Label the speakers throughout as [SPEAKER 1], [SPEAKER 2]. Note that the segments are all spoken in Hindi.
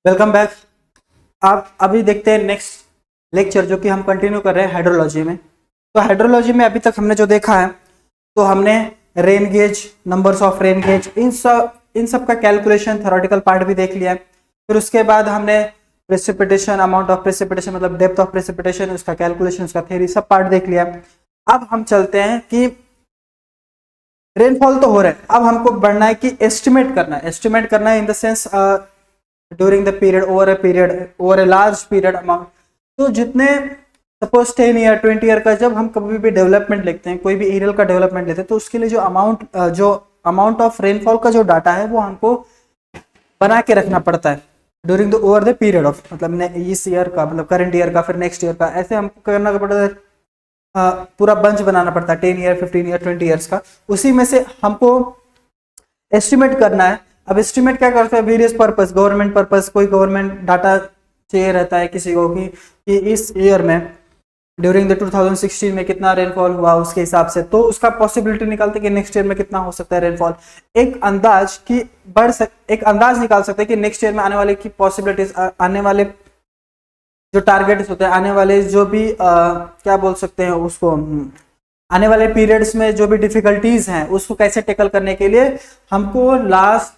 [SPEAKER 1] Welcome back. आप अभी देखते हैं नेक्स्ट लेक्चर जो कि हम कंटिन्यू कर रहे हैं हाइड्रोलॉजी में। तो हाइड्रोलॉजी में अभी तक हमने जो देखा है, तो हमने rain gauge, numbers of rain gauge, इन सब का कैलकुलेशन, थ्योरेटिकल पार्ट भी देख लिया है। फिर उसके बाद हमने प्रेसिपिटेशन, अमाउंट ऑफ प्रेसिपिटेशन मतलब डेप्थ ऑफ प्रेसिपिटेशन, उसका कैलकुलेशन, उसका थ्योरी, सब पार्ट देख लिया। अब हम चलते हैं कि रेनफॉल तो हो रहा है, अब हमको बढ़ना है कि एस्टिमेट करना है in the sense during the period, over a large period amount. तो जितने सपोज 10 ईयर 20 ईयर का जब हम कभी भी डेवलपमेंट लिखते हैं, कोई भी एरियल का डेवलपमेंट लेते हैं, तो उसके लिए जो अमाउंट ऑफ रेनफॉल का जो डाटा है वो हमको बना के रखना पड़ता है during the over the period of, मतलब इस ईयर का, मतलब करंट ईयर का, फिर नेक्स्ट ईयर का, ऐसे हमको करना पड़ता है। पूरा बंच बनाना पड़ता है 10 ईयर 15 ईयर 20 ईयर्स का। उसी में से हमको एस्टिमेट करना है। अब एस्टिमेट क्या करते हैं, वेरियस पर्पस, गवर्नमेंट पर्पस, कोई गवर्नमेंट डाटा चाहिए रहता है किसी को कि इस ईयर में ड्यूरिंग द 2016 में कितना रेनफॉल हुआ, उसके हिसाब से तो उसका पॉसिबिलिटी निकालते कि नेक्स्ट ईयर में कितना हो सकता है रेनफॉल। एक अंदाज निकाल सकते हैं कि नेक्स्ट ईयर में आने वाले की पॉसिबिलिटीज, आने वाले जो टारगेट्स होते हैं, आने वाले जो भी क्या बोल सकते हैं उसको, आने वाले पीरियड्स में जो भी डिफिकल्टीज हैं उसको कैसे टेकल करने के लिए हमको लास्ट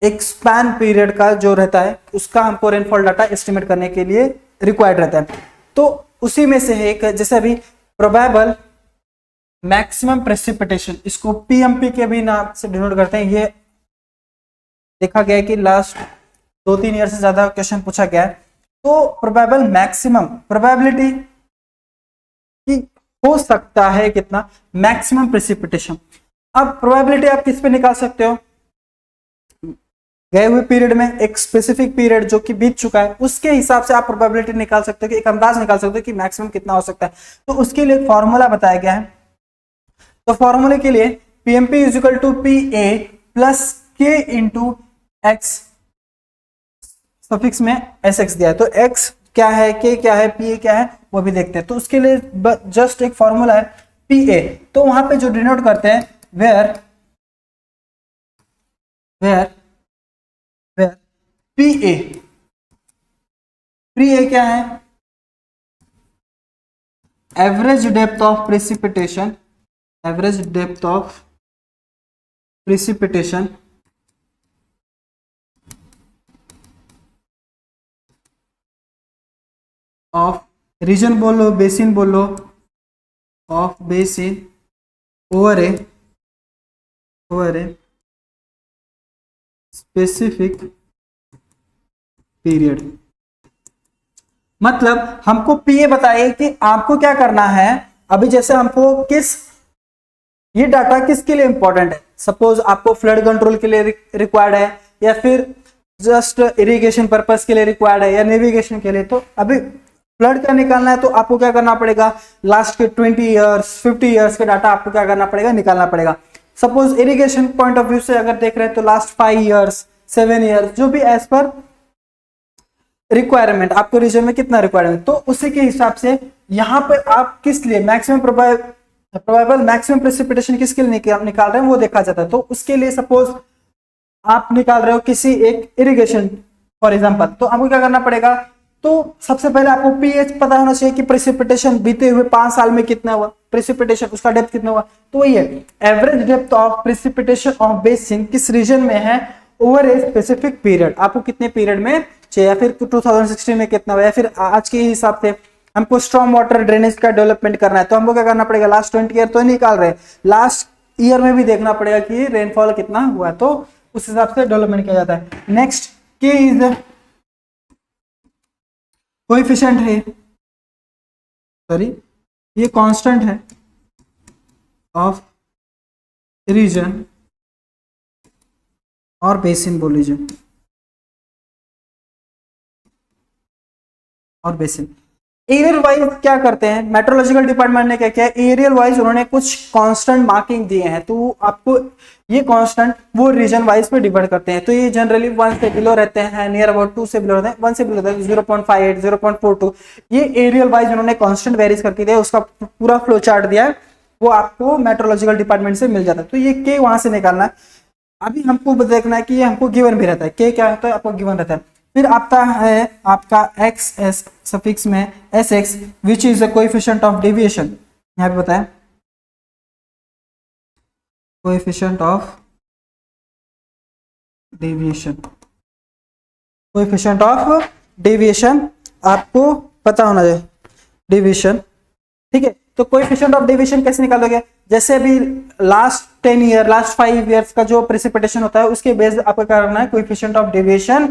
[SPEAKER 1] एक स्पैन पीरियड का जो रहता है उसका हमको रेनफॉल डाटा एस्टिमेट करने के लिए रिक्वायर्ड रहता है। तो उसी में से एक, जैसे अभी प्रोबेबल मैक्सिमम प्रेसिपिटेशन, इसको पीएमपी के भी नाम से डिनोट करते हैं। ये देखा गया है कि लास्ट 2-3 ईयर से ज्यादा क्वेश्चन पूछा गया है। तो प्रोबेबल मैक्सिमम, प्रोबेबिलिटी कि हो सकता है कितना मैक्सिमम प्रेसिपिटेशन। अब प्रोबेबिलिटी आप किस पे निकाल सकते हो, गए हुए पीरियड में एक स्पेसिफिक पीरियड जो कि बीत चुका है उसके हिसाब से आप प्रोबेबिलिटी निकाल सकते हो, कि एक अंदाज निकाल सकते हो कि मैक्सिमम कितना हो सकता है। तो उसके लिए एक फॉर्मूला बताया गया है। तो फॉर्मूले के लिए PMP is equal to P A plus K into X, suffix में एस एक्स दिया है। तो एक्स क्या है, के क्या है, पी ए क्या है, वो भी देखते हैं। तो उसके लिए जस्ट एक फॉर्मूला है पी ए। तो वहां पे जो डिनोट करते हैं वेयर पी ए क्या है, average depth of precipitation, of region बोलो, बेसिन बोलो, of basin over a specific period. मतलब हमको पीए बताइए कि आपको क्या करना है। अभी जैसे हमको ये डाटा किसके लिए इंपॉर्टेंट है, सपोज आपको फ्लड कंट्रोल के लिए रिक्वायर्ड है, या फिर जस्ट इरिगेशन पर्पस के लिए रिक्वायर्ड है, या नेविगेशन के लिए। तो अभी फ्लड का निकालना है तो आपको क्या करना पड़ेगा, लास्ट के 20 ईयर्स 50 ईयर्स के डाटा आपको क्या करना पड़ेगा, निकालना पड़ेगा। Suppose irrigation point of view से अगर देख रहे हैं तो लास्ट 5 ईयर्स 7 ईयर्स, जो भी एज पर रिक्वायरमेंट, आपको रीजन में कितना रिक्वायरमेंट, तो उसी के हिसाब से यहाँ पे आप किस लिए मैक्सिमम प्रोबेबल मैक्सिमम प्रेसिपिटेशन किसके लिए निकाल रहे हैं वो देखा जाता है। तो उसके लिए सपोज आप निकाल रहे हो किसी एक इरिगेशन फॉर एग्जांपल, तो आपको क्या करना पड़ेगा, तो सबसे पहले आपको पीएच पता होना चाहिए कि प्रेसिपिटेशन बीते हुए 5 साल में कितना हुआ, प्रेसिपिटेशन उसका डेप्थ कितना हुआ। तो वही है average depth of precipitation of basin किस रीजन में है ओवर ए स्पेसिफिक पीरियड, आपको कितने पीरियड में चाहिए, या फिर 2016 में कितना हुआ, या फिर आज के हिसाब से हमको स्ट्रॉन्ग वाटर ड्रेनेज का डेवलपमेंट करना है तो हमको क्या करना पड़ेगा, लास्ट 20 ईयर तो निकाल रहे हैं, लास्ट ईयर में भी देखना पड़ेगा कि रेनफॉल कितना हुआ है, तो उस हिसाब से डेवलपमेंट किया जाता है। नेक्स्ट के इज कोएफिशिएंट है, सॉरी ये कांस्टेंट है ऑफ रीजन और बेसिन बोल लीजिए, और बेसिन। एरियल वाइज क्या करते हैं, मेट्रोलॉजिकल डिपार्टमेंट ने क्या किया है, एरियल वाइज उन्होंने कुछ कांस्टेंट मार्किंग दिए हैं। तो आपको ये कांस्टेंट वो रीजन वाइज पे डिवाइड करते हैं। तो ये जनरली 1 से बिलो रहते हैं, नियर अबाउट 2 से बिलो रहते हैं, 1 से बिलो रहते हैं 0.58 0.42। ये एरियल वाइज उन्होंने कांस्टेंट वेरीज करके दिया, उसका पूरा फ्लो चार्ट दिया है, वो आपको मेट्रोलॉजिकल डिपार्टमेंट से मिल जाता है। तो ये के वहां से निकालना है। अभी हमको देखना है कि ये हमको गिवन भी रहता है, के क्या होता है आपको गिवन रहता है। फिर आता है आपका एक्स एस सफिक्स में S x which is the coefficient of deviation. यहाँ पे बताएं coefficient of deviation, coefficient of deviation आपको पता होना चाहिए, डेविएशन, ठीक है। तो कोएफिशिएंट ऑफ डेविएशन कैसे निकालोगे, जैसे अभी लास्ट 10 ईयर लास्ट 5 इयर्स का जो प्रेसिपिटेशन होता है उसके बेस आपको करना है कोएफिशिएंट ऑफ डेविएशन,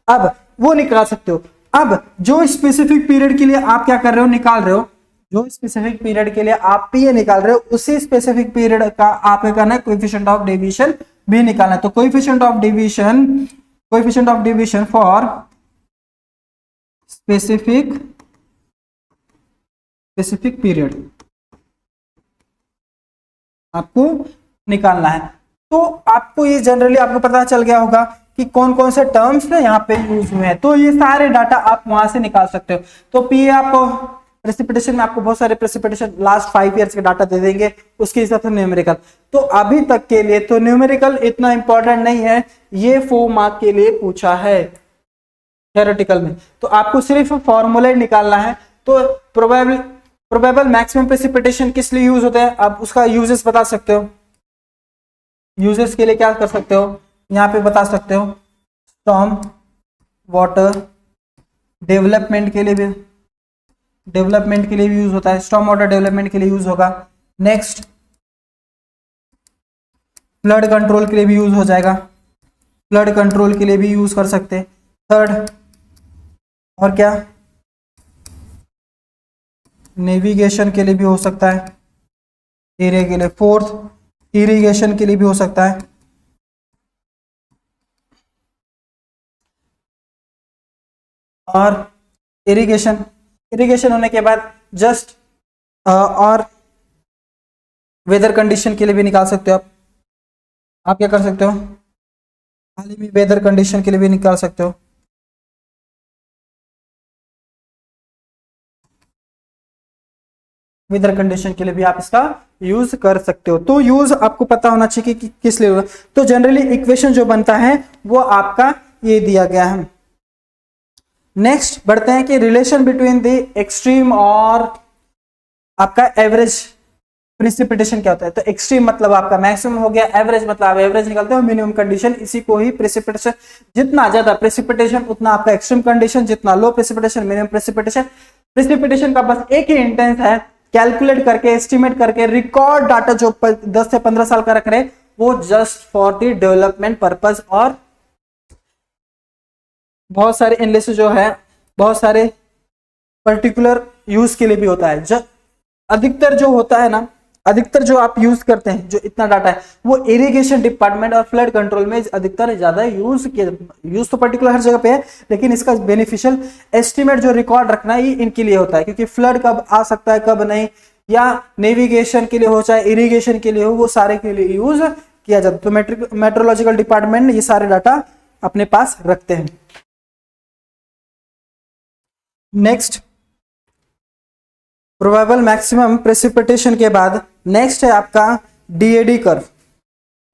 [SPEAKER 1] अब वो निकाल सकते हो। अब जो स्पेसिफिक पीरियड के लिए आप क्या कर रहे हो, निकाल रहे हो, जो स्पेसिफिक पीरियड के लिए आप ये निकाल रहे हो उसी स्पेसिफिक पीरियड का आपको करना है कोएफिशिएंट ऑफ डेविएशन भी निकालना है। तो coefficient of deviation for specific period आपको निकालना है। तो आपको ये जनरली आपको पता चल गया होगा कि कौन कौन से टर्म्स में यहाँ पे यूज हुए हैं, तो ये सारे डाटा आप वहां से निकाल सकते हो। तो पी आपको प्रेसिपिटेशन में आपको बहुत सारे प्रेसिपिटेशन लास्ट 5 इयर्स के डाटा दे देंगे, उसके हिसाब से न्यूमेरिकल। तो अभी तक के लिए तो न्यूमेरिकल इतना इंपॉर्टेंट नहीं है, ये 4 मार्क के लिए पूछा है थ्योरेटिकल में, तो आपको सिर्फ फॉर्मूला निकालना है। तो प्रोबेबल मैक्सिमम प्रेसिपिटेशन किस लिए यूज होता है, आप उसका यूजेस बता सकते हो। यूजेस के लिए क्या कर सकते हो, यहाँ पे बता सकते हो स्टॉर्म वाटर डेवलपमेंट के लिए भी यूज होता है, स्टॉर्म वाटर डेवलपमेंट के लिए यूज होगा। नेक्स्ट फ्लड कंट्रोल के लिए भी यूज हो जाएगा, फ्लड कंट्रोल के लिए भी यूज कर सकते हैं। थर्ड और क्या, नेविगेशन के लिए भी हो सकता है, एरिया के लिए। फोर्थ इरिगेशन के लिए भी हो सकता है। और इरिगेशन होने के बाद जस्ट और वेदर कंडीशन के लिए भी निकाल सकते हो आप क्या कर सकते हो, हाल ही में वेदर कंडीशन के लिए भी निकाल सकते हो। वेदर कंडीशन के लिए भी आप इसका यूज कर सकते हो। तो यूज आपको पता होना चाहिए कि किस लिए होगा। तो जनरली इक्वेशन जो बनता है वो आपका ये दिया गया है। नेक्स्ट बढ़ते हैं कि रिलेशन बिटवीन द एक्सट्रीम और आपका एवरेज प्रेसिपिटेशन क्या होता है। तो एक्सट्रीम मतलब आपका मैक्सिमम हो गया, एवरेज मतलब आप एवरेज निकालते हो, मिनिमम कंडीशन, इसी को ही प्रेसिपिटेशन। जितना ज्यादा प्रेसिपिटेशन उतना आपका एक्सट्रीम कंडीशन, जितना लो प्रेसिपिटेशन मिनिमम प्रेसिपिटेशन। प्रेसिपिटेशन का बस एक ही इंटेंस है, कैलकुलेट करके एस्टिमेट करके रिकॉर्ड डाटा जो 10 से 15 साल का रख रहे वो just for the development purpose, और बहुत सारे एनालिसिस जो है बहुत सारे पर्टिकुलर यूज के लिए भी होता है। जब अधिकतर जो होता है ना, अधिकतर जो आप यूज करते हैं जो इतना डाटा है वो इरिगेशन डिपार्टमेंट और फ्लड कंट्रोल में अधिकतर ज्यादा यूज किया। यूज तो पर्टिकुलर हर जगह पे है, लेकिन इसका बेनिफिशियल एस्टिमेट जो रिकॉर्ड रखना ही इनके लिए होता है, क्योंकि फ्लड कब आ सकता है कब नहीं, या नेविगेशन के लिए हो चाहे इरिगेशन के लिए हो, वो सारे के लिए यूज किया जाता है। तो मेट्रोलॉजिकल डिपार्टमेंट ये सारे डाटा अपने पास रखते हैं। नेक्स्ट प्रोबेबल मैक्सिमम प्रेसिपिटेशन के बाद नेक्स्ट है आपका डीएडी कर्व,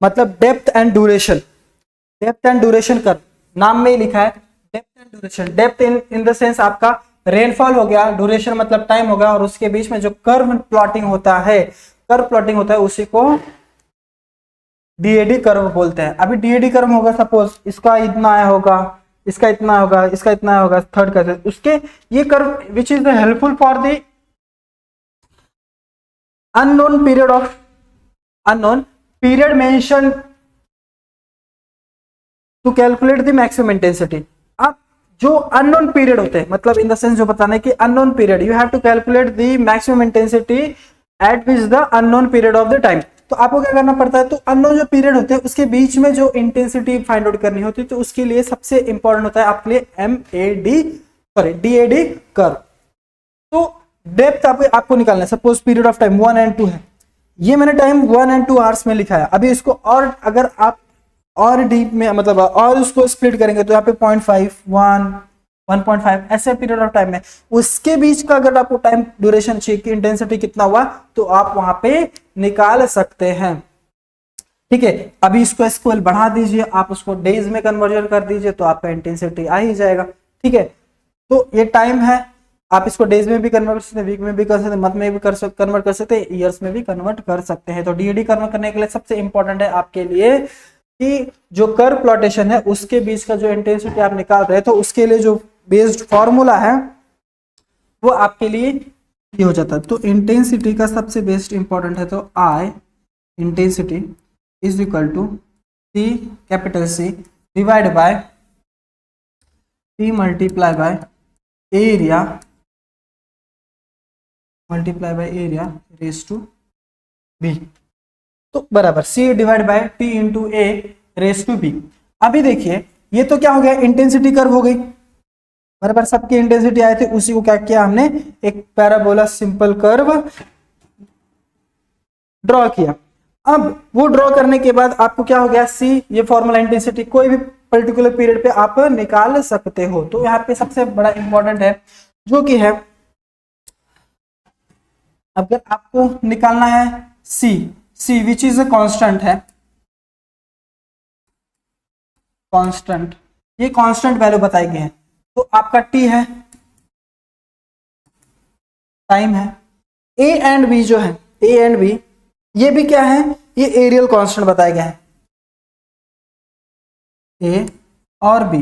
[SPEAKER 1] मतलब depth and duration. Depth and duration curve नाम में ही लिखा है, depth and duration. Depth in the sense आपका रेनफॉल हो गया, ड्यूरेशन मतलब टाइम होगा, और उसके बीच में जो कर्व प्लॉटिंग होता है उसी को डीएडी कर्व बोलते हैं। अभी डीएडी कर्व होगा, सपोज इसका इतना आया होगा, इसका इतना होगा, इसका इतना होगा, थर्ड का उसके ये curve which is helpful for the unknown period mentioned to calculate the maximum intensity। अब जो unknown period होते हैं, मतलब इन द सेंस जो बताना है कि unknown period you have to calculate the maximum intensity at which the unknown period of the time। तो आपको क्या करना पड़ता है, तो unknown जो पीरियड होते हैं उसके बीच में जो इंटेंसिटी फाइंड आउट करनी होती है, तो उसके लिए सबसे इंपॉर्टेंट होता है आपके लिए डीएडी कर्व। तो डेप्थ आपको निकालना है। Suppose period of time 1 and 2 है, ये मैंने टाइम 1 and 2 आवर्स में लिखा है। अभी इसको और अगर आप और डीप में मतलब और उसको स्प्लिट करेंगे तो यहाँ पे 0.5 1 1.5 ऐसे पीरियड ऑफ टाइम में उसके बीच का अगर आपको टाइम ड्यूरेशन चाहिए कि इंटेंसिटी कितना हुआ, तो आप वहां पे निकाल सकते हैं। ठीक है, अभी इसको स्केल बढ़ा दीजिए, आप उसको डेज में कन्वर्जन कर दीजिए तो आपका इंटेंसिटी आ ही जाएगा। ठीक है, तो ये टाइम है, आप इसको डेज में भी कन्वर्ट कर सकते हैं, वीक में भी कर सकते हैं, मंथ में भी कन्वर्ट कर सकते हैं, ईयर्स में भी कन्वर्ट कर सकते हैं। तो डीएडी कन्वर्ट करने के लिए सबसे इंपॉर्टेंट है आपके लिए कि जो कर्व प्लॉटेशन है उसके बीच का जो इंटेंसिटी आप निकाल रहे हैं, तो उसके लिए जो बेस्ड फॉर्मूला है वो आपके लिए ये हो जाता है। तो इंटेंसिटी का सबसे बेस्ट इंपॉर्टेंट है, तो I intensity is equal to C capital C divide by P multiply by area raise to B, तो बराबर C divide by T into A raise to B. अभी देखिए ये तो क्या हो गया, इंटेंसिटी कर्व हो गई, बराबर सबकी इंटेंसिटी आए थे, उसी को क्या किया हमने, एक पैराबोला सिंपल कर्व ड्रॉ किया। अब वो ड्रॉ करने के बाद आपको क्या हो गया, सी ये फॉर्मूला इंटेंसिटी कोई भी पर्टिकुलर पीरियड पे आप निकाल सकते हो। तो यहाँ पे सबसे बड़ा इंपॉर्टेंट है जो कि है, अगर आपको निकालना है सी विच इज अ कांस्टेंट है, कांस्टेंट, ये कांस्टेंट वैल्यू बताई गई है, तो आपका टी है, टाइम है, ए एंड बी जो है, ए एंड बी ये भी क्या है, ये एरियल कांस्टेंट बताए गए हैं, ए और बी।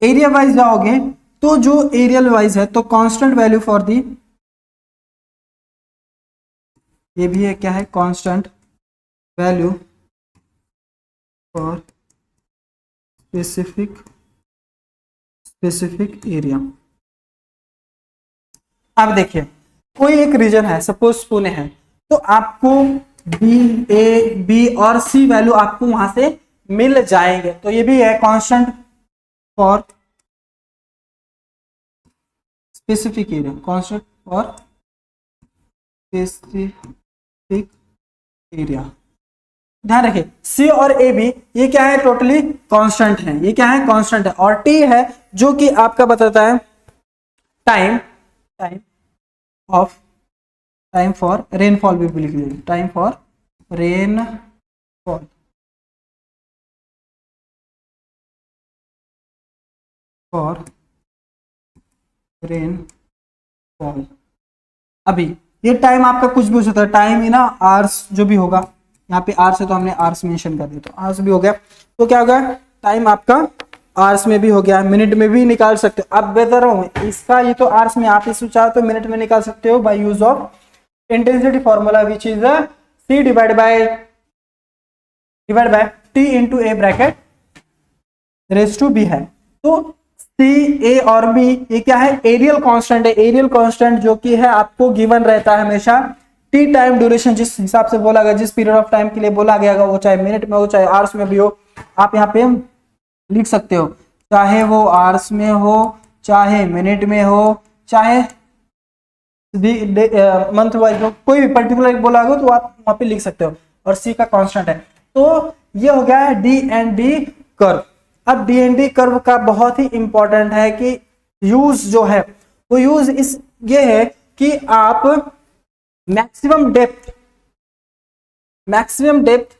[SPEAKER 1] एरिया वाइज जाओगे तो जो एरियल वाइज है तो कांस्टेंट वैल्यू फॉर दी, ये भी है क्या है, constant value for specific area. अब देखिए कोई एक रीजन है, सपोज पुणे है, तो आपको बी, ए, बी और सी वैल्यू आपको वहां से मिल जाएंगे। तो ये भी है constant for specific area, constant for specific area. ध्यान रखिए सी और ए बी ये क्या है, टोटली कांस्टेंट है, ये क्या है, कांस्टेंट है, और टी है जो कि आपका बताता है टाइम फॉर रेनफॉल भी लिख लीजिए, टाइम फॉर रेनफॉल अभी ये टाइम आपका कुछ भी हो सकता है, टाइम ही ना आवर्स जो भी होगा, यहाँ पे आवर्स है तो हमने आवर्स मेंशन कर दिया, तो आवर्स भी हो गया, तो क्या होगा, टाइम आपका आवर्स में भी हो गया, मिनट में भी निकाल सकते हो। अब बेहतर हो इसका, ये तो आवर्स में, आप इसको चाहो तो मिनट में निकाल सकते हो by use of intensity formula which is C divide by T into A bracket raise to B है। तो सी, ए और बी ये क्या है, एरियल कांस्टेंट है, एरियल कांस्टेंट जो कि है आपको गिवन रहता है हमेशा, टी टाइम ड्यूरेशन जिस हिसाब से बोला गया, जिस पीरियड ऑफ टाइम के लिए बोला गया, वो चाहे मिनट में हो चाहे आवर्स में भी हो, आप यहाँ पे लिख सकते हो, चाहे वो आवर्स में हो, चाहे मिनट में हो, चाहे मंथ वाइज हो, कोई भी पर्टिकुलर बोला हो तो आप वहां पे लिख सकते हो, और सी का कांस्टेंट है। तो ये हो गया है डी एंड डी कर्व। अब डी एंड डी कर्व का बहुत ही इंपॉर्टेंट है कि यूज जो है वो यूज इस ये है कि आप मैक्सिमम डेप्थ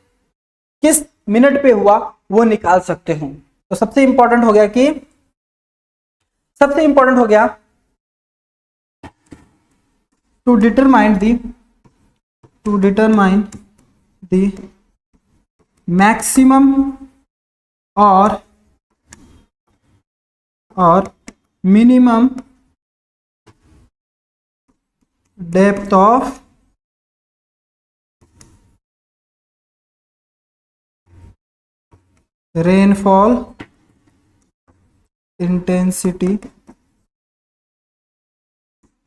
[SPEAKER 1] किस मिनट पे हुआ वो निकाल सकते हो। तो सबसे इंपॉर्टेंट हो गया टू डिटरमाइन द मैक्सिमम और minimum depth of rainfall intensity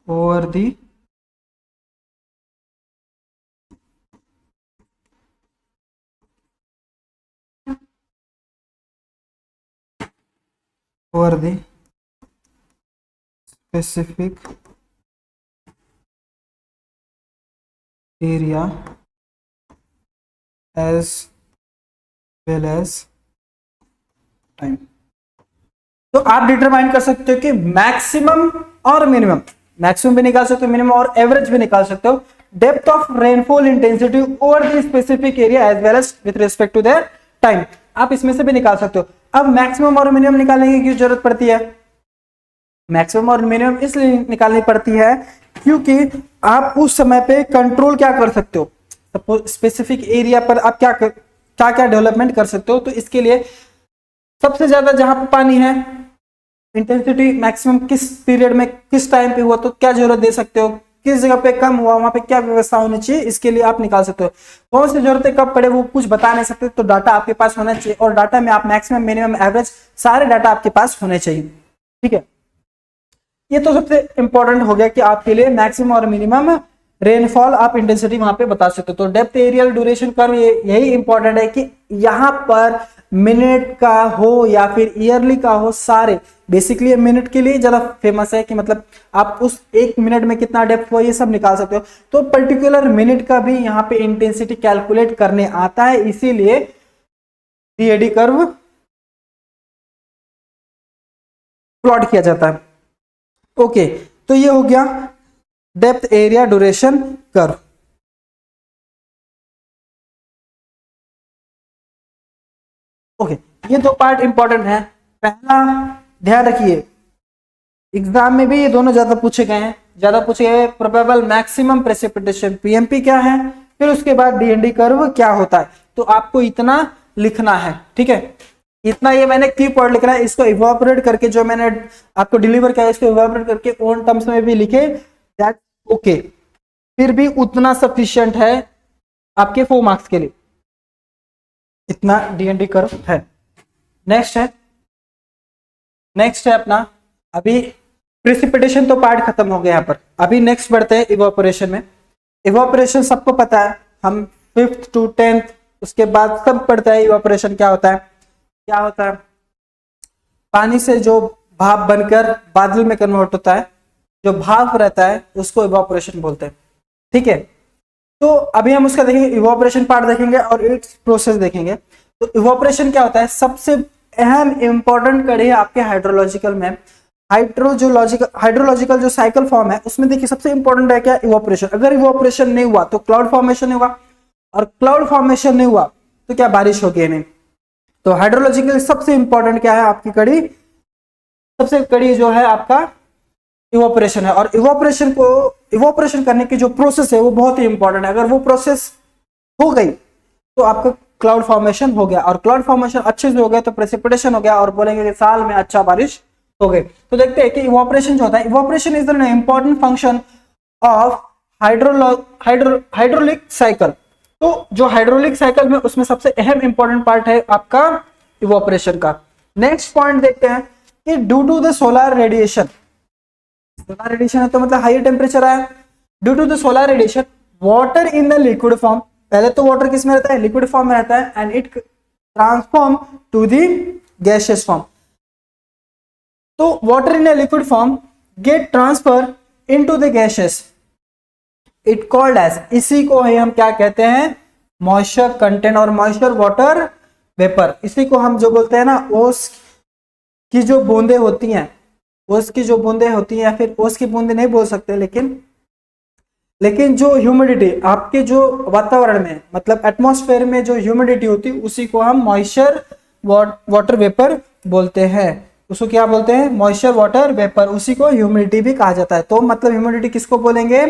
[SPEAKER 1] over the specific area as well as time। तो आप डिटरमाइन कर सकते हो कि मैक्सिमम और मिनिमम, मैक्सिमम भी निकाल सकते हो, मिनिमम और एवरेज भी निकाल सकते हो, depth of rainfall intensity over the specific area as well as with respect to the time. आप इसमें से भी निकाल सकते हो। अब मैक्सिमम और मिनिमम निकालने की जरूरत पड़ती है। मैक्सिमम और मिनिमम इसलिए निकालनी पड़ती है क्योंकि आप उस समय पे कंट्रोल क्या कर सकते हो, सपोज स्पेसिफिक एरिया पर आप क्या क्या डेवलपमेंट कर सकते हो। तो इसके लिए सबसे ज्यादा जहां पर पानी है, इंटेंसिटी मैक्सिमम किस पीरियड में किस टाइम पे हुआ तो क्या जरूरत दे सकते हो, किस जगह पे कम हुआ वहां पे क्या व्यवस्था होनी चाहिए, इसके लिए आप निकाल सकते हो। कौन सी जरूरतें कब पड़े वो कुछ बता नहीं सकते, तो डाटा आपके पास होना चाहिए और डाटा में आप मैक्सिमम मिनिमम एवरेज सारे डाटा आपके पास होने चाहिए। ठीक है, ये तो सबसे इंपॉर्टेंट हो गया कि आपके लिए मैक्सिमम और मिनिमम रेनफॉल आप इंटेंसिटी वहां पे बता सकते हो। तो डेप्थ एरियल ड्यूरेशन कर्व यही इंपॉर्टेंट है कि यहाँ पर मिनट का हो या फिर ईयरली का हो, सारे बेसिकली मिनट के लिए ज्यादा फेमस है कि मतलब आप उस एक मिनट में कितना डेप्थ हुआ ये सब निकाल सकते हो। तो पर्टिकुलर मिनट का भी यहाँ पे इंटेंसिटी कैलकुलेट करने आता है, इसीलिए डीएडी कर्व प्लॉट किया जाता है। ओके, तो ये हो गया depth area duration curve. Okay, ये दो पार्ट इंपॉर्टेंट है। पहला ध्यान रखिए, एग्जाम में भी ये दोनों ज्यादा पूछे गए हैं, प्रोबेबल मैक्सिमम प्रेसिपिटेशन पीएमपी क्या है, फिर उसके बाद डीएनडी कर्व क्या होता है। तो आपको इतना लिखना है, ठीक है, इतना ये मैंने की पॉइंट लिखना है। इसको इवोपरेट करके जो मैंने आपको डिलीवर किया इसको इवोपरेट करके ओन टर्म्स में भी लिखे, दैट ओके, फिर भी उतना सफिशिएंट है आपके 4 मार्क्स के लिए, इतना डीएनडी कर्व है। नेक्स्ट है अपना, अभी प्रेसिपिटेशन तो पार्ट खत्म हो गया यहाँ पर, अभी नेक्स्ट बढ़ते हैं इवोपरेशन में। इवोपरेशन सबको पता है, हम 5th to 10th उसके बाद सब पढ़ता है इवोपरेशन क्या होता है। पानी से जो भाप बनकर बादल में कन्वर्ट होता है, जो भाप रहता है उसको इवोपरेशन बोलते हैं। ठीक है, तो अभी हम उसका देखेंगे, इवोपरेशन पार्ट देखेंगे और इट्स प्रोसेस देखेंगे। तो इवोपरेशन क्या होता है, सबसे अहम इंपॉर्टेंट कड़ी है आपके हाइड्रोलॉजिकल में। हाइड्रोलॉजिकल जो साइकिल फॉर्म है उसमें देखिए सबसे इंपॉर्टेंट है क्या, इवोपरेशन। अगर इवोपरेशन नहीं हुआ तो क्लाउड फॉर्मेशन होगा, और क्लाउड फॉर्मेशन नहीं हुआ तो क्या बारिश होगी नहीं। तो हाइड्रोलॉजिकल सबसे इंपॉर्टेंट क्या है आपकी कड़ी, सबसे कड़ी जो है आपका इवोपरेशन है। और इवोपरेशन करने की जो प्रोसेस है वो बहुत ही इंपॉर्टेंट है। अगर वो प्रोसेस हो गई तो आपका क्लाउड फॉर्मेशन हो गया, और क्लाउड फॉर्मेशन अच्छे से हो गया तो प्रेसिपिटेशन हो गया, और बोलेंगे कि साल में अच्छा बारिश हो गई। तो देखते हैं कि इवोपरेशन जो होता है, evaporation is an important function of hydraulic cycle. तो जो हाइड्रोलिक साइकिल में उसमें सबसे अहम इंपॉर्टेंट पार्ट है आपका इवोपरेशन का। नेक्स्ट पॉइंट देखते हैं कि due to the solar radiation है तो मतलब हाई टेम्परेचर आया, due to the solar radiation water in the liquid form, पहले तो वाटर किस में रहता है, लिक्विड फॉर्म में रहता है, and it transform to the gaseous form. तो water in a liquid form get transfer into the gases, it called as, इसी को हम क्या कहते हैं, मॉइस्चर कंटेंट और मॉइस्चर वाटर वेपर। इसी को हम जो बोलते हैं ना, ओस की जो बूंदे होती हैं, ओस की जो बूंदे होती हैं, या फिर ओस की बूंदे नहीं बोल सकते, लेकिन जो ह्यूमिडिटी आपके जो वातावरण में मतलब एटमॉस्फेयर में जो ह्यूमिडिटी होती है उसी को हम मॉइस्चर वाटर वेपर बोलते हैं। उसको क्या बोलते हैं, मॉइस्चर वाटर वेपर, उसी को ह्यूमिडिटी भी कहा जाता है। तो मतलब ह्यूमिडिटी किसको बोलेंगे,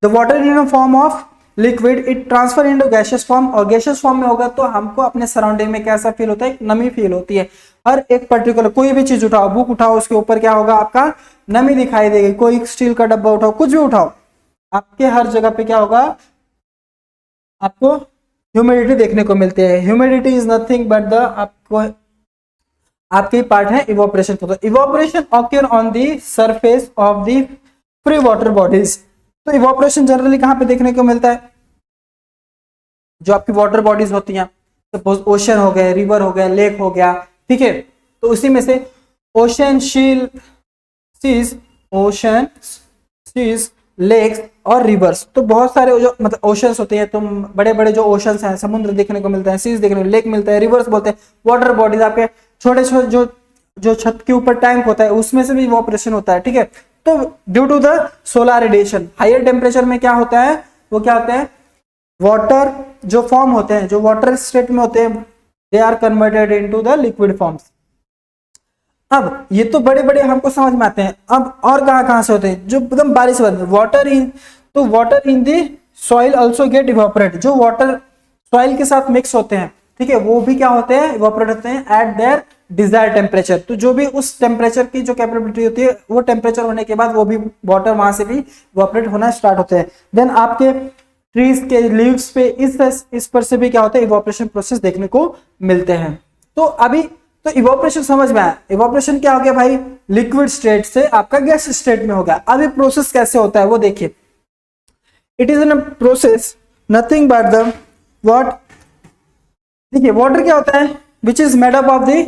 [SPEAKER 1] the water in a form of liquid it transfer into gaseous form, और गैसियस फॉर्म में होगा तो हमको अपने सराउंडिंग में कैसा फील होता है, नमी फील होती है। हर एक पर्टिकुलर कोई भी चीज उठाओ, बुक उठाओ, उसके ऊपर क्या होगा, आपका नमी दिखाई देगी। कोई स्टील का डब्बा उठाओ, कुछ भी उठाओ, आपके हर जगह पे क्या होगा, आपको ह्यूमिडिटी देखने को मिलती है। Humidity is nothing but the आपके पार्ट है इवोपरेशन। तो evaporation occur on the surface of the free water bodies. तो इवोपरेशन जनरली कहां पे देखने को मिलता है, जो आपकी वाटर बॉडीज होती हैं, सपोज ओशन हो गए, रिवर हो गया, लेक हो गया, ठीक है। तो उसी में से ओशन, सीज, लेक्स और रिवर्स। तो बहुत सारे जो मतलब ओशंस होते हैं, तो बड़े बड़े जो ओशंस हैं, समुद्र देखने को मिलता है, सीज देखने को, लेक मिलता है, रिवर्स बोलते हैं, वाटर बॉडीज आपके छोटे छोटे जो छत के ऊपर टैंक होता है उसमें से भी इवोपरेशन होता है, ठीक है। तो due to the solar radiation, higher temperature में क्या होता है, वो क्या होते हैं, वाटर जो फॉर्म होते हैं, जो वाटर स्टेट में होते हैं, they are converted into the liquid forms. अब ये तो बड़े बड़े हमको समझ में आते हैं, अब और कहाँ से होते हैं, जो एकदम बारिश बनते हैं, वाटर इन, तो water in the soil also get evaporate, जो वाटर सॉइल के साथ मिक्स होते हैं, ठीक है, वो भी क्या होते हैं, इवापोरेट होते हैं एट देयर डिजायर्ड टेम्परेचर। तो जो भी उस टेम्परेचर की जो कैपेबिलिटी होती है, वो टेम्परेचर होने के बाद वो भी वाटर वहां से भी इवापोरेट होना स्टार्ट होते हैं। देन आपके ट्रीज के लीव्स पे इस पर से भी क्या होता है, इवापोरेशन प्रोसेस देखने को मिलते हैं। तो अभी तो इवापोरेशन समझ में आया, इवापोरेशन क्या हो गया भाई, लिक्विड स्टेट से आपका गैस स्टेट में हो गया। अभी प्रोसेस कैसे होता है वो देखिए, it is an process nothing but the what, देखिए वाटर क्या होता है, which is made up of the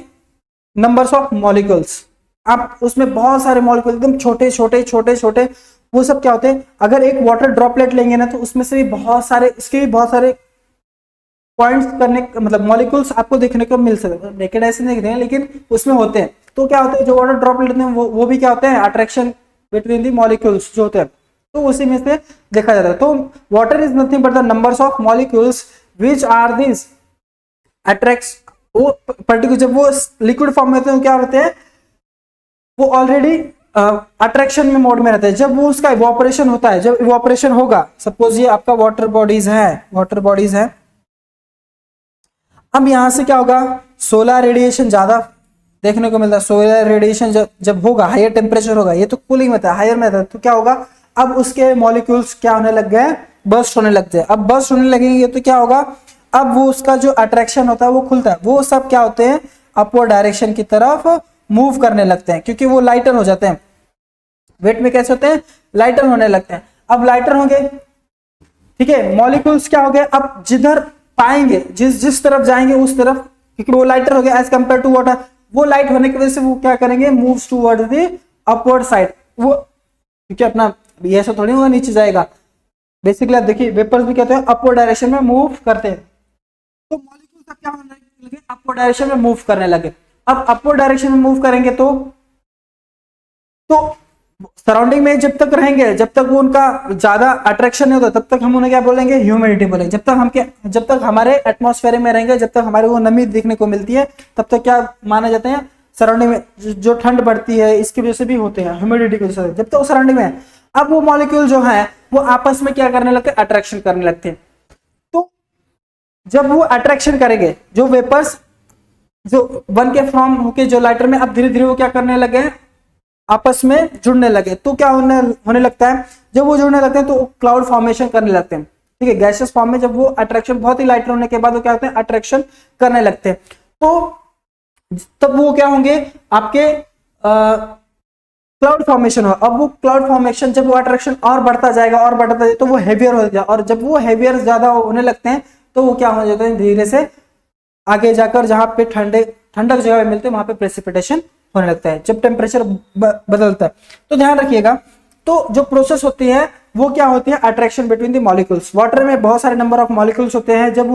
[SPEAKER 1] numbers of molecules. आप उसमें बहुत सारे मॉलिक्यूल एकदम छोटे छोटे छोटे छोटे, वो सब क्या होते हैं, अगर एक वाटर ड्रॉपलेट लेंगे ना तो उसमें से भी बहुत सारे, इसके भी बहुत सारे पॉइंट्स करने, मतलब मॉलिक्यूल्स आपको देखने को मिल सकते हैं, नेकेड ऐसे नहीं दिखते हैं लेकिन उसमें होते हैं। तो क्या होता है, जो वाटर ड्रॉपलेट होते हैं वो भी क्या होते हैं, अट्रैक्शन बिटवीन दी मॉलिक्यूल्स जो होते हैं, तो उसी में से देखा जाता है। तो water is nothing but the numbers of molecules which are this attracts, वो पर्टिकुलर जब वो लिक्विड फॉर्म में होते हैं क्या होते हैं, वो ऑलरेडी अट्रैक्शन में मोड में रहते हैं। जब वो उसका इवापोरेशन होता है, जब इवापोरेशन होगा, सपोज ये आपका वाटर बॉडीज है, अब यहां से क्या होगा, सोलर रेडिएशन ज्यादा देखने को मिलता है। सोलर रेडिएशन जब होगा, हायर टेम्परेचर होगा, ये तो कूलिंग में था, हायर में था, तो क्या होगा, अब उसके मॉलिक्यूल्स क्या होने लग गए, बर्स्ट होने लग गए। अब बर्स्ट होने लगेंगे तो क्या होगा, अब वो उसका जो अट्रैक्शन होता है वो खुलता है, वो सब क्या होते हैं, अपवर्ड डायरेक्शन की तरफ मूव करने लगते हैं, क्योंकि वो लाइटर हो जाते हैं, वेट में कैसे होते हैं, लाइटर होने लगते हैं। अब लाइटर होंगे, ठीक है, मॉलिक्यूल्स क्या हो गए, अब जिधर पाएंगे, जिस तरफ जाएंगे उस तरफ, क्योंकि वो लाइटर हो गया एज कंपेयर टू वाटर, वो लाइट होने की वजह से वो क्या करेंगे, moves towards the upward side. वो क्योंकि अपना ये ऐसा थोड़ी होगा नीचे जाएगा, बेसिकली आप देखिए वेपर्स भी कहते हैं अपवर्ड डायरेक्शन में मूव करते हैं, तो मॉलिक्यूल्स क्या होने लगे, अपवर्ड डायरेक्शन में मूव करने लगे। अब अपवर्ड डायरेक्शन में मूव करेंगे तो सराउंडिंग में जब तक रहेंगे, जब तक वो उनका ज्यादा अट्रैक्शन नहीं होता, तब तक हम उन्हें क्या बोलेंगे, ह्यूमिडिटी बोलेंगे। जब तक हमारे एटमॉस्फेयर में रहेंगे, जब तक हमारे वो नमी देखने को मिलती है, तब तक क्या माने जाते हैं, सराउंडिंग में जो ठंड बढ़ती है इसकी वजह से भी होते हैं, ह्यूमिडिटी की वजह से, जब तक वो सराउंडिंग में है। अब वो मॉलिक्यूल जो है वो आपस में क्या करने लगते हैं, अट्रैक्शन करने लगते हैं। तो जब वो अट्रैक्शन करेंगे, जो वेपर्स जो वन के फॉर्म होके जो लाइटर में, अब धीरे धीरे वो क्या करने लगे, आपस में जुड़ने लगे। तो क्या होने लगता है, जब वो जुड़ने लगते हैं तो क्लाउड फॉर्मेशन करने लगते हैं, ठीक है, गैसेस फॉर्म में। जब वो अट्रैक्शन बहुत ही लाइटर होने के बाद वो क्या होते हैं, अट्रैक्शन करने लगते हैं, तो तब वो क्या होंगे, आपके क्लाउड फॉर्मेशन हो। अब वो क्लाउड फॉर्मेशन जब वो अट्रैक्शन और बढ़ता जाएगा तो वो हेवियर हो जाएगा, और जब वो हेवियर ज्यादा होने लगते हैं तो वो क्या हो जाते हैं, धीरे से आगे जाकर जहां पे ठंडक जगह मिलते हैं वहां पे प्रेसिपिटेशन होने लगता है, जब टेम्परेचर बदलता है। तो ध्यान रखिएगा, तो जो प्रोसेस होती है वो क्या होती है, attraction between the molecules. Water में बहुत सारे नंबर ऑफ मॉलिक्यूल्स होते हैं, जब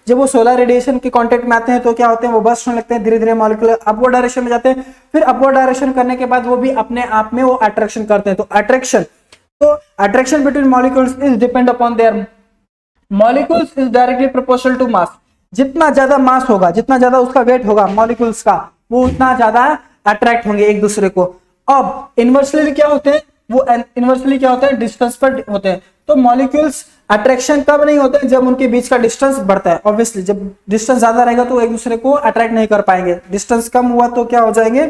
[SPEAKER 1] वो सोलर रेडिएशन के कांटेक्ट में आते हैं तो क्या होते हैं, वो बर्स्ट होने लगते हैं, धीरे धीरे मॉलिक्यूल अपवर्ड डायरेक्शन में जाते हैं। फिर अपवर्ड डायरेक्शन करने के बाद वो भी अपने आप में वो अट्रैक्शन करते हैं। तो attraction between molecules is depend upon their molecules is directly proportional to mass. जितना ज्यादा मास होगा, जितना ज्यादा उसका वेट होगा मॉलिक्यूल्स का, वो उतना ज्यादा अट्रैक्ट होंगे एक दूसरे को। अब इनवर्सली क्या होते हैं, डिस्टेंस पर होते हैं। तो मॉलिक्यूल्स अट्रैक्शन कब नहीं होते, जब उनके बीच का डिस्टेंस बढ़ता है। ऑब्वियसली जब डिस्टेंस ज्यादा रहेगा तो एक दूसरे को अट्रैक्ट नहीं कर पाएंगे, डिस्टेंस कम हुआ तो क्या हो जाएंगे,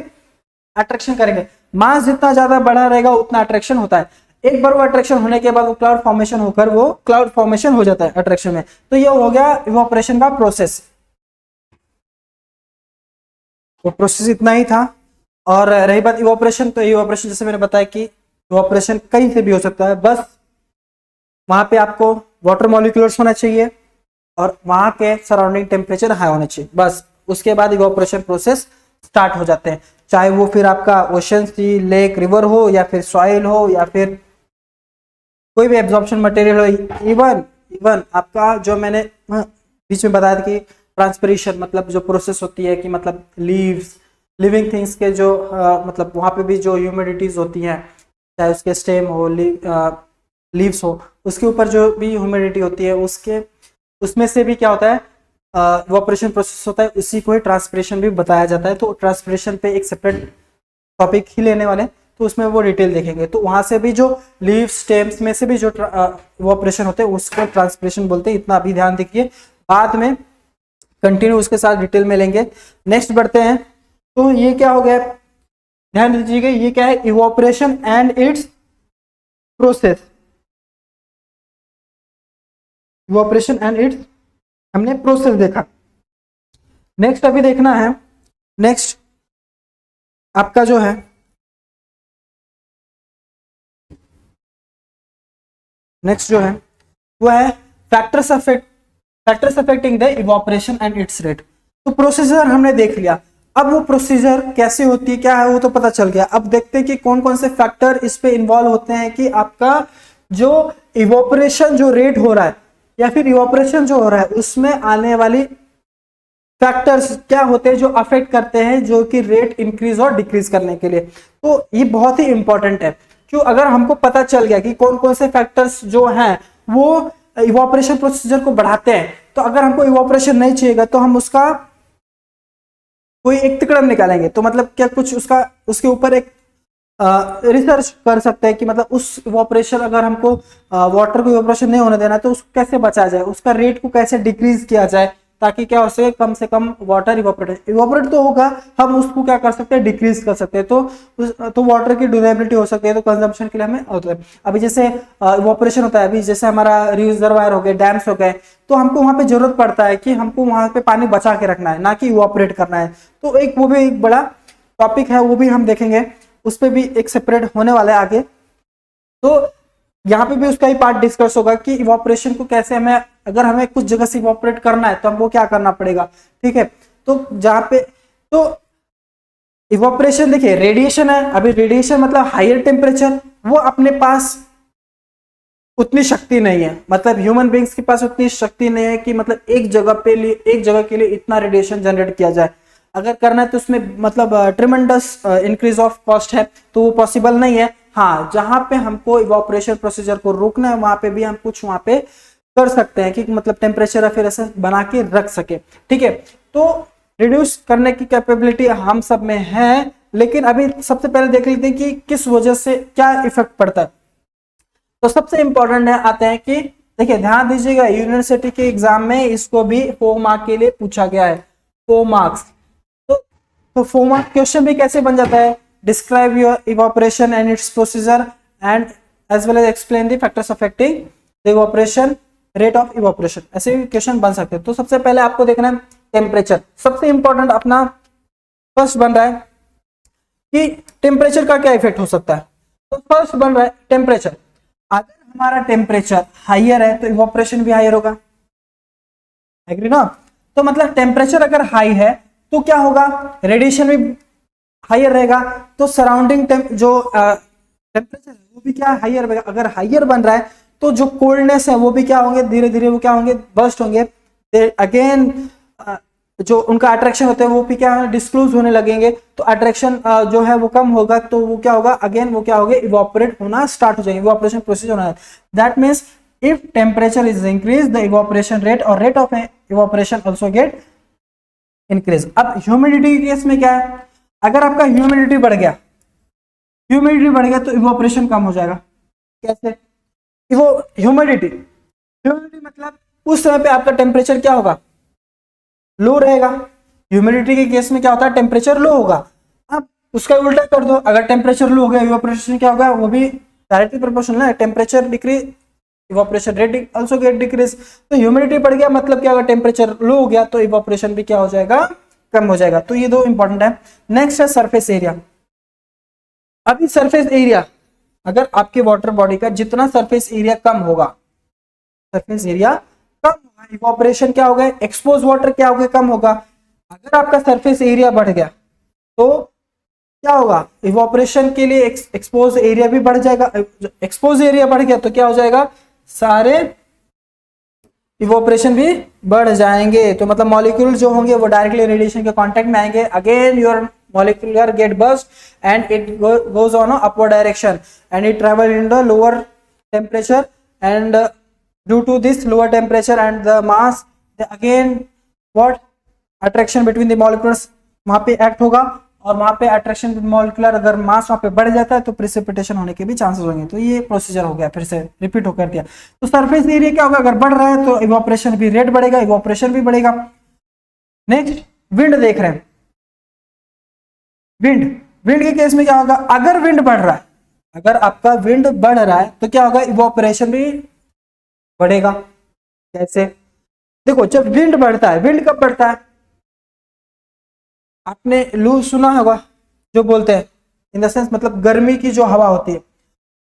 [SPEAKER 1] अट्रैक्शन करेंगे। मास जितना ज्यादा बढ़ा रहेगा उतना अट्रैक्शन होता है। एक बार वो अट्रैक्शन होने के बाद वो क्लाउड फॉर्मेशन हो जाता है अट्रैक्शन में। तो ये हो गया इवापोरेशन का प्रोसेस। तो प्रोसेस इतना ही था। और रही बात इवापोरेशन, तो इवापोरेशन जैसे मैंने बताया कि इवापोरेशन कहीं से भी हो सकता है, बस वहां पे आपको वाटर मॉलिक्यूल्स होना चाहिए और वहां के सराउंडिंग टेम्परेचर हाई होना चाहिए, बस उसके बाद इवापोरेशन प्रोसेस स्टार्ट हो जाते हैं। चाहे वो फिर आपका ओशन, सी, लेक, रिवर हो, या फिर सॉइल हो, या फिर कोई भी एब्जॉर्प्शन मटेरियल हो, इवन आपका जो मैंने बीच में बताया था कि ट्रांसपिरेशन, मतलब जो प्रोसेस होती है कि मतलब लिविंग थिंग्स के जो मतलब वहाँ पे भी जो ह्यूमिडिटीज होती हैं, चाहे उसके स्टेम हो, लीव्स हो, उसके ऊपर जो भी ह्यूमिडिटी होती है उसके उसमें से भी क्या होता है, इवोपरेशन प्रोसेस होता है, उसी को ही ट्रांसपिरेशन भी बताया जाता है। तो ट्रांसपिरेशन पे एक सेपरेट टॉपिक ही लेने वाले हैं, तो उसमें वो डिटेल देखेंगे। तो वहां से भी जो लीव स्टेम्स में से भी जो इवोपरेशन होते हैं उसको ट्रांसपिरेशन बोलते हैं। इतना अभी ध्यान देखिए, बाद में कंटिन्यू उसके साथ डिटेल में लेंगे। नेक्स्ट बढ़ते हैं। तो ये क्या हो गया, ध्यान दीजिएगा, ये क्या है, evaporation and it's process. Evaporation and it's हमने प्रोसेस देखा। नेक्स्ट अभी देखना है, नेक्स्ट आपका जो है नेक्स्ट जो है वो है factors affecting the evaporation and it's rate. तो प्रोसीजर हमने देख लिया, अब वो प्रोसीजर कैसे होती है क्या है वो तो पता चल गया। अब देखते हैं कि कौन कौन से फैक्टर इस पे इन्वॉल्व होते हैं कि आपका जो इवोपरेशन जो रेट हो रहा है या फिर इवोपरेशन जो हो रहा है उसमें आने वाली फैक्टर्स क्या होते हैं जो अफेक्ट करते हैं जो कि रेट इंक्रीज और डिक्रीज करने के लिए। तो ये बहुत ही इंपॉर्टेंट है, क्यों, अगर हमको पता चल गया कि कौन कौन से फैक्टर्स जो हैं वो इवोपरेशन प्रोसीजर को बढ़ाते हैं, तो अगर हमको इवोपरेशन नहीं चाहिएगा तो हम उसका कोई एक तिकड़म निकालेंगे। तो मतलब क्या कुछ उसका उसके ऊपर एक रिसर्च कर सकते हैं कि मतलब उस इवोपरेशन, अगर हमको वाटर को इवोपरेशन नहीं होने देना है तो उसको कैसे बचाया जाए, उसका रेट को कैसे डिक्रीज किया जाए ताकि क्या हो सके, कम से कम वाटर इवोपरेट तो होगा, हम उसको क्या कर सकते हैं, डिक्रीज कर सकते हैं। तो वाटर की ड्यूरेबिलिटी हो सकती है, तो कंजम्पशन के लिए हमें होता है। अभी जैसे इवोपरेशन होता है, अभी जैसे हमारा रिजर्वायर हो गए, डैम्स हो गए, तो हमको वहां पे जरूरत पड़ता है कि हमको वहां पे पानी बचा के रखना है, ना कि इवोपरेट करना है। तो एक वो भी एक बड़ा टॉपिक है, वो भी हम देखेंगे, उस पर भी एक सेपरेट होने वाला है आगे। तो यहाँ पे भी उसका ही पार्ट डिस्कस होगा कि इवोपरेशन को कैसे हमें, अगर हमें कुछ जगह से इवोपरेट करना है तो हमको क्या करना पड़ेगा, ठीक है। तो जहाँ पे तो इवोपरेशन देखिए, रेडिएशन है, अभी रेडिएशन मतलब हायर टेम्परेचर, वो अपने पास उतनी शक्ति नहीं है, मतलब ह्यूमन बींग्स के पास उतनी शक्ति नहीं है कि मतलब एक जगह के लिए इतना रेडिएशन जनरेट किया जाए। अगर करना है तो उसमें मतलब ट्रिमेंडस इंक्रीज ऑफ कॉस्ट है, तो वो पॉसिबल नहीं है। हाँ, जहां पे हमको इवोपरेशन प्रोसीजर को रोकना है वहां पे भी हम कुछ वहां पे कर सकते हैं कि मतलब टेम्परेचर या फिर ऐसा बना के रख सके, ठीक है। तो रिड्यूस करने की कैपेबिलिटी हम सब में है, लेकिन अभी सबसे पहले देख लेते हैं कि किस वजह से क्या इफेक्ट पड़ता है। तो सबसे इंपॉर्टेंट है आते हैं कि देखिए, ध्यान दीजिएगा, यूनिवर्सिटी के एग्जाम में इसको भी 4 मार्क के लिए पूछा गया है, 4 मार्क्स। तो 4 मार्क क्वेश्चन भी कैसे बन जाता है, describe your evaporation and its procedure and as well as explain the factors affecting the evaporation rate of evaporation, ऐसे भी क्वेश्चन बन सकते हैं। तो सबसे पहले आपको देखना है टेम्परेचर, सबसे इंपॉर्टेंट अपना फर्स्ट बन रहा है कि टेम्परेचर का क्या इफेक्ट हो सकता है। तो फर्स्ट बन रहा है टेम्परेचर, अगर हमारा टेम्परेचर हाइयर है तो इवोपरेशन भी हाइयर होगा, एग्री ना। तो मतलब टेम्परेचर अगर हाई है तो क्या होगा, रेडिएशन भी हाइयर रहेगा, तो सराउंडिंग जो टेम्परेचर वो भी क्या हाइयर रहेगा। अगर हाइयर बन रहा है तो जो कोल्डनेस है वो भी क्या होंगे, धीरे धीरे वो क्या होंगे, बर्स्ट होंगे। अगेन जो उनका अट्रैक्शन होता है वो भी क्या डिस्क्लोज होने लगेंगे, तो अट्रैक्शन जो है वो कम होगा, तो वो क्या होगा, अगेन वो क्या होगा, इवोपरेट होना स्टार्ट हो जाएंगे, इवोपरेशन प्रोसेस होना है। That means if temperature is increase the evaporation rate और rate of evaporation also get increase. अब ह्यूमिडिटी के केस में क्या है, अगर आपका ह्यूमिडिटी बढ़ गया तो इवोपरेशन कम हो जाएगा। कैसे, वो ह्यूमिडिटी मतलब उस समय पे आपका टेम्परेचर क्या होगा, लो रहेगा। ह्यूमिडिटी के केस में क्या होता है, टेम्परेचर लो होगा। अब उसका उल्टा कर दो, अगर टेम्परेचर लो हो गया इवोपरेशन क्या होगा, वो भी डायरेक्टली प्रोपोर्शनल है, temperature decrease evaporation rate also get decrease. तो ह्यूमिडिटी बढ़ गया मतलब क्या होगा, टेम्परेचर लो हो गया तो इवोपरेशन भी क्या हो जाएगा, कम हो जाएगा। तो ये दो इंपॉर्टेंट है। नेक्स्ट है सरफेस एरिया। अभी सरफेस एरिया, अगर आपके वाटर बॉडी का जितना सरफेस एरिया कम होगा, सरफेस एरिया कम होगा, इवोपरेशन क्या होगा, एक्सपोज वाटर क्या होगा, कम होगा। अगर आपका सरफेस एरिया बढ़ गया तो क्या होगा, इवोपरेशन के लिए एक्सपोज एरिया भी बढ़ जाएगा। एक्सपोज एरिया बढ़ गया तो क्या हो जाएगा, सारे इवोपरेशन भी बढ़ जाएंगे। तो मतलब मॉलिक्यूल जो होंगे वो डायरेक्टली रेडिएशन के कांटेक्ट में आएंगे। Again your molecular get burst and it goes on a upward direction and it travel in the lower temperature, and due to this lower temperature and the mass, again what attraction between the molecules वहां पे एक्ट होगा, और वहां पे अट्रैक्शन मॉलिक्यूलर अगर मास वहां पे बढ़ जाता है तो प्रेसिपिटेशन होने के भी चांसेस होंगे। तो ये प्रोसीजर हो गया, फिर से रिपीट होकर दिया। तो सरफेस एरिया क्या होगा, अगर बढ़ रहा है तो इवोपरेशन भी रेट बढ़ेगा, इवोपरेशन भी बढ़ेगा। नेक्स्ट विंड देख रहे हैं, विंड के केस में क्या होगा, अगर विंड बढ़ रहा है, अगर आपका विंड बढ़ रहा है तो क्या होगा, इवोपरेशन भी बढ़ेगा। कैसे, देखो जब विंड बढ़ता है, विंड कब बढ़ता है, आपने लू सुना होगा जो बोलते हैं, इन द सेंस मतलब गर्मी की जो हवा होती है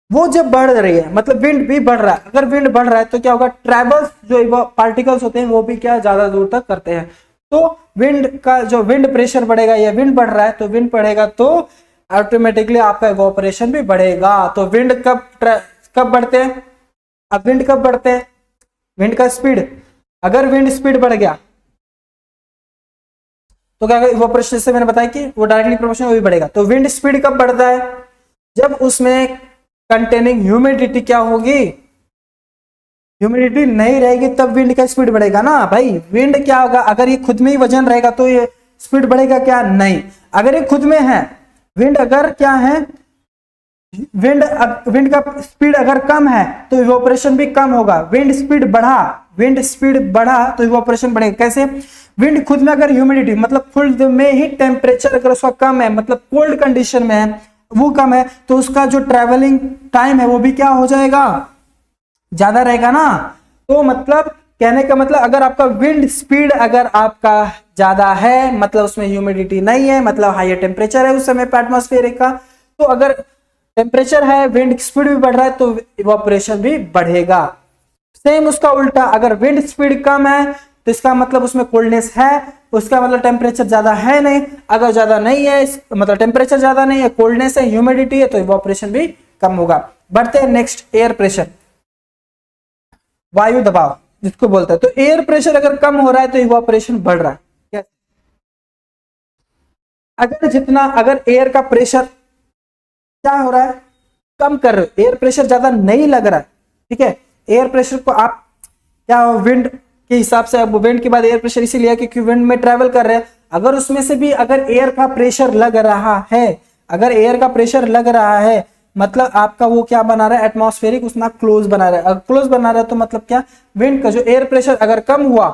[SPEAKER 1] वो जब बढ़ रही है, मतलब विंड भी बढ़ रहा है। अगर विंड बढ़ रहा है तो क्या होगा, ट्रेवल्स जो पार्टिकल्स होते हैं वो भी क्या ज्यादा दूर तक करते हैं। तो विंड का जो विंड प्रेशर बढ़ेगा या विंड बढ़ रहा है तो विंड बढ़ेगा तो ऑटोमेटिकली आपका इवोपरेशन भी बढ़ेगा। तो विंड कब बढ़ते हैं, अब विंड कब बढ़ते हैं, विंड का स्पीड, अगर विंड स्पीड बढ़ गया तो क्या होगा, इवोपरेशन से मैंने बताया कि वो डायरेक्टली प्रोपोर्शनल भी बढ़ेगा। तो विंड स्पीड कब बढ़ता है, जब उसमें कंटेनिंग ह्यूमिडिटी क्या होगी, ह्यूमिडिटी नहीं रहेगी तब विंड का स्पीड बढ़ेगा ना भाई। विंड क्या होगा, अगर ये खुद में ही वजन रहेगा तो ये स्पीड बढ़ेगा क्या, नहीं। अगर ये खुद में है, विंड अगर क्या है, विंड का स्पीड अगर कम है तो इवोपरेशन भी कम होगा। विंड स्पीड बढ़ा तो इवोपरेशन बढ़ेगा। कैसे, विंड खुद में अगर ह्यूमिडिटी मतलब खुद में ही टेम्परेचर अगर उसका कम है, मतलब कोल्ड कंडीशन में है, वो कम है, तो उसका जो ट्रेवलिंग टाइम है वो भी क्या हो जाएगा, ज्यादा रहेगा ना। तो मतलब कहने का मतलब अगर आपका विंड स्पीड अगर आपका ज्यादा है, मतलब उसमें ह्यूमिडिटी नहीं है, मतलब हायर टेम्परेचर है उस समय पे एटमॉस्फेयर का, तो अगर टेम्परेचर है, विंड स्पीड भी बढ़ रहा है तो इवोपरेशन भी बढ़ेगा। सेम उसका उल्टा, अगर विंड स्पीड कम है तो इसका मतलब उसमें कोल्डनेस है, उसका मतलब टेम्परेचर ज्यादा है नहीं। अगर ज्यादा नहीं है मतलब टेम्परेचर ज्यादा नहीं है, कोल्डनेस है, ह्यूमिडिटी है, तो इवोपरेशन भी कम होगा। बढ़ते हैं नेक्स्ट, एयर प्रेशर, वायु दबाव जिसको बोलते हैं। तो एयर प्रेशर अगर कम हो रहा है तो इवोपरेशन बढ़ रहा है। अगर एयर का प्रेशर क्या हो रहा है, कम कर रहे हो, एयर प्रेशर ज्यादा नहीं लग रहा है, ठीक है। एयर प्रेशर को आप क्या विंड के हिसाब से, अब विंड के बाद एयर प्रेशर इसीलिए क्योंकि विंड में ट्रेवल कर रहे हैं। अगर उसमें से भी अगर एयर का प्रेशर लग रहा है, अगर एयर का प्रेशर लग रहा है मतलब आपका वो क्या बना रहा है, एटमॉस्फेरिक उसमें क्लोज बना रहा है। अगर क्लोज बना रहा है तो मतलब क्या, विंड का जो एयर प्रेशर अगर कम हुआ,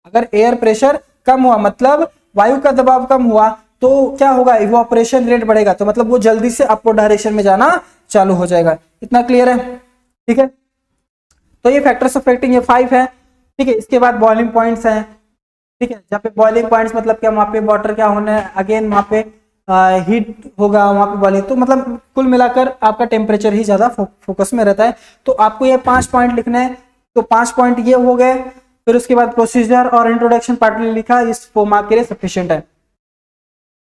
[SPEAKER 1] अगर एयर प्रेशर कम हुआ मतलब वायु का दबाव कम हुआ तो क्या होगा, इवोपरेशन रेट बढ़ेगा। तो मतलब वो जल्दी से अपवर्ड डायरेक्शन में जाना चालू हो जाएगा। इतना क्लियर है, ठीक है। तो ये फैक्टर्स अफेक्टिंग ये 5 है, ठीक है। इसके बाद बॉइलिंग पॉइंट्स हैं, ठीक है। जहाँ पे बॉइलिंग पॉइंट्स मतलब क्या, वहां पे वाटर क्या होना है, अगेन वहां पे हीट होगा, वहां पे बॉइलिंग। तो मतलब कुल मिलाकर आपका टेम्परेचर ही ज्यादा फोकस में रहता है। तो आपको ये 5 पॉइंट लिखने हैं, तो 5 पॉइंट ये हो गए। फिर उसके बाद प्रोसीजर और इंट्रोडक्शन पार्ट लिखा, इस 4 मार्क के लिए सफिशिएंट है।